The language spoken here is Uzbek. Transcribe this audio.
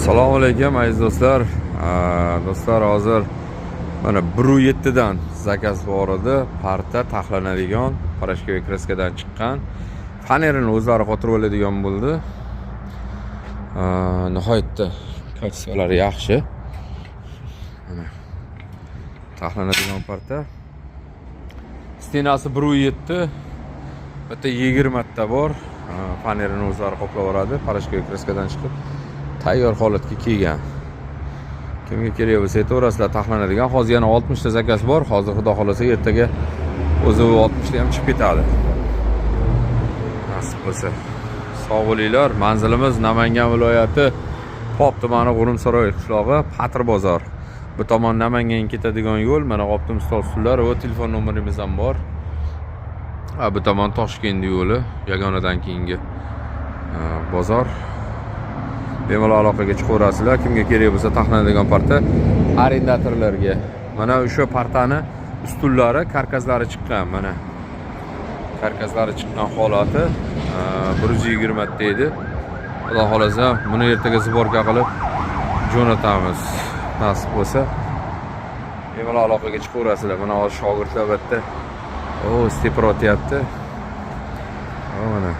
Assalomu alaykum aziz do'stlar. Do'stlar, hozir mana 1.7 dan zakaz bor edi. Parta taxlanadigan, parashkaviy kraskadan chiqqan. Fanerini o'zlari qotirib oladigan bo'ldi. Nihoyatda kачестволari yaxshi. Mana taxlanadigan parta. Stenasi 1.7, bitta 20 ta bor. Fanerini o'zlari qoplab oladi, parashkaviy kraskadan chiqib tayyor holatga kelgan. Kimga kerak bo'lsa aytaverasizlar, taxlanadigan. Hozir yana 60 ta zakaz bor. Hozir xudo xolasa ertaga o'zi 60 ta ham chiqib ketadi. Nasib bo'lsa. Sog' bo'linglar. Manzilimiz Namangan viloyati Pop tumani G'urumsaroy qishlog'i, Patr bozor. Bu tomon Namanganga ketadigan yo'l. Mana Optim stol ustullari va telefon nomerimiz ham bor. Bu tomon Toshkent yo'li, yagonadan keyingi bozor. Bemalol aloqaga chiqaverasizlar. Kimga kerak bo'lsa taxlanadigan parta arendatorlarga. Mana o'sha partani ustullari, karkazlari chiqqan. Mana karkazlari chiqqan holati 120 ta edi. Xudo xolasa buni ertaga sborka qilib jo'natamiz. Nasib bo'lsa bemalol aloqaga chiqaverasizlar. Mana hozir shogirdlar bitta stepir o'tyapti. Mana